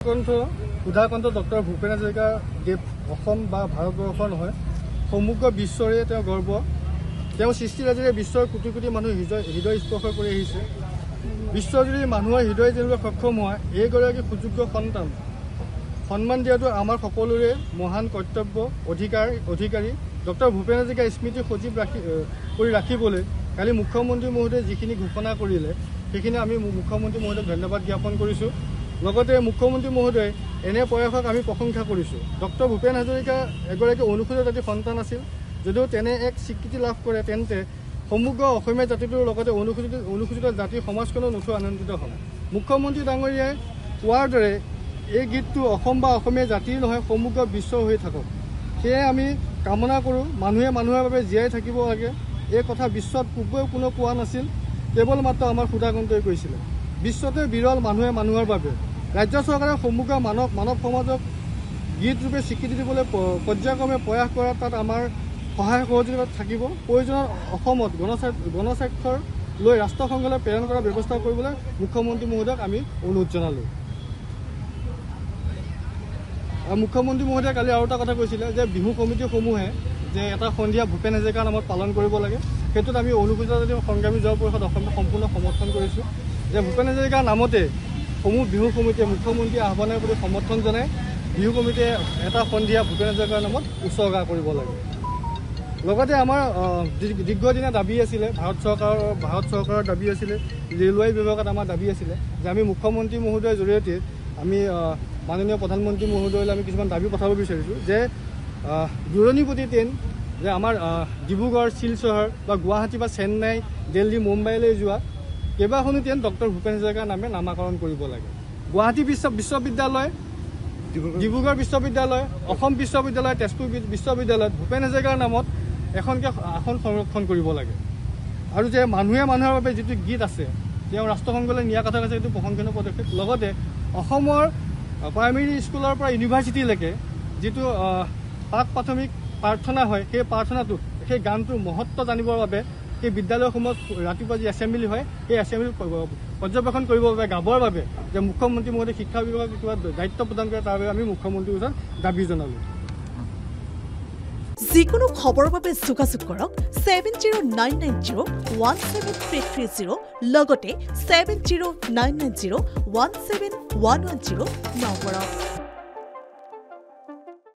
কণ্ঠ সুধাকণ্ঠ ডক্টৰ ভূপেন হাজৰিকা দেৱ অসম বা ভাৰতবৰ্ষৰ নহয় সমগ্ৰ বিশ্বৰে তেওঁ গৰ্ব। তেওঁ সৃষ্টিৰাজিৰে বিশ্বৰ কোটি কোটি মানুহ হৃদয় স্পৰ্শ কৰি আহিছে। বিশ্বজুৰি মানুহৰ হৃদয় যেনেকৈ সক্ষম হোৱা এইগৰাকী সুযোগ্য সন্তান সন্মান দিয়াটো আমাৰ সকলোৰে মহান কৰ্তব্য অধিকাৰী। ডক্টৰ ভূপেন হাজৰিকাৰ স্মৃতি সজীৱ কৰি ৰাখিবলৈ কালি মুখ্যমন্ত্ৰী মহোদয়ে যিখিনি ঘোষণা কৰিলে সেইখিনি আমি মুখ্যমন্ত্ৰী মহোদয়ক ধন্যবাদ জ্ঞাপন কৰিছোঁ। লগতে মুখ্যমন্ত্ৰী মহোদয়ে এনে প্ৰয়াসক আমি প্ৰশংসা কৰিছোঁ। ডক্টৰ ভূপেন হাজৰিকা এগৰাকী অনুসূচিত জাতিৰ সন্তান আছিল। যদিও তেনে এক স্বীকৃতি লাভ কৰে তেন্তে সমগ্ৰ অসমীয়া জাতিটোৰ লগতে অনুসূচিত জাতিৰ সমাজখনো নথৈ আনন্দিত হ'ম। মুখ্যমন্ত্ৰী ডাঙৰীয়াই কোৱাৰ দৰে এই গীতটো অসম বা অসমীয়া জাতিৰ নহয় সমগ্ৰ বিশ্বৰ হৈ থাকক। সেয়ে আমি কামনা কৰোঁ মানুহে মানুহৰ বাবে জীয়াই থাকিব লাগে। এই কথা বিশ্বত পূৰ্বেও কোনো কোৱা নাছিল, কেৱল মাত্ৰ আমাৰ সুধাকণ্ঠই কৈছিলে। বিশ্বতে বিৰল মানুহে মানুহৰ বাবে। ৰাজ্য চৰকাৰে সমগ্ৰ মানৱ সমাজক গীতৰূপে স্বীকৃতি দিবলৈ পৰ্যায়ক্ৰমে প্ৰয়াস কৰা তাত আমাৰ সহায় সহযোগিতা থাকিব। প্ৰয়োজনত অসমত গণস্বাক্ষৰ লৈ ৰাষ্ট্ৰসংঘলৈ প্ৰেৰণ কৰাৰ ব্যৱস্থা কৰিবলৈ মুখ্যমন্ত্ৰী মহোদয়ক আমি অনুৰোধ জনালোঁ। মুখ্যমন্ত্ৰী মহোদয়ে কালি আৰু এটা কথা কৈছিলে যে বিহু কমিটিসমূহে যে এটা সন্ধিয়া ভূপেন হাজৰিকাৰ নামত পালন কৰিব লাগে। সেইটোত আমি অনুসূচিত জাতি সংগ্ৰামী যুৱ পৰিষদ অসমে সম্পূৰ্ণ সমৰ্থন কৰিছোঁ যে ভূপেন হাজৰিকাৰ নামতে সমূহ বিহু কমিটিয়ে মুখ্যমন্ত্ৰীৰ আহ্বানৰ প্ৰতি সমৰ্থন জনাই বিহু কমিটিয়ে এটা সন্ধিয়া ভূপেন হাজৰিকাৰ নামত উৎসৰ্গা কৰিব লাগে। লগতে আমাৰ দীৰ্ঘদিনীয়া দাবী আছিলে ভাৰত চৰকাৰৰ দাবী আছিলে, ৰেলৱে বিভাগত আমাৰ দাবী আছিলে যে আমি মুখ্যমন্ত্ৰী মহোদয়ৰ জৰিয়তে আমি মাননীয় প্ৰধানমন্ত্ৰী মহোদয়লৈ আমি কিছুমান দাবী পঠাব বিচাৰিছোঁ যে দূৰণিবতী ট্ৰেইন যে আমাৰ ডিব্ৰুগড় শিলচৰ বা গুৱাহাটী বা চেন্নাই দিল্লী মুম্বাইলৈ যোৱা কেইবাখনো ট্ৰেইন ডক্টৰ ভূপেন হাজৰিকাৰ নামে নামাকৰণ কৰিব লাগে। গুৱাহাটী বিশ্ববিদ্যালয়, ডিব্ৰুগড় বিশ্ববিদ্যালয়, অসম বিশ্ববিদ্যালয়, তেজপুৰ বিশ্ববিদ্যালয়ত ভূপেন হাজৰিকাৰ নামত এখনকৈ আসন সংৰক্ষণ কৰিব লাগে। আৰু যে মানুহে মানুহৰ বাবে যিটো গীত আছে তেওঁ ৰাষ্ট্ৰসংঘলৈ নিয়াৰ কথা কৈছে, সেইটো প্ৰশংসনীয় পদক্ষেপ। লগতে অসমৰ প্ৰাইমেৰী স্কুলৰ পৰা ইউনিভাৰ্চিটিলৈকে যিটো প্ৰাথমিক প্ৰাৰ্থনা হয় সেই প্ৰাৰ্থনাটোত সেই গানটোৰ মহত্ব জানিবৰ বাবে সেই বিদ্যালয়সমূহত ৰাতিপুৱা যি এছেম্বলি হয় সেই এছেম্বলি পৰ্যবেক্ষণ কৰিবৰ বাবে গাবৰ বাবে যে মুখ্যমন্ত্ৰী মহোদয়ে শিক্ষা বিভাগক কিবা দায়িত্ব প্ৰদান কৰে তাৰ বাবে আমি মুখ্যমন্ত্ৰীৰ ওচৰত দাবী জনালোঁ। যিকোনো খবৰৰ বাবে যোগাযোগ কৰক 7099017330 লগতে 7099017110 নম্বৰত।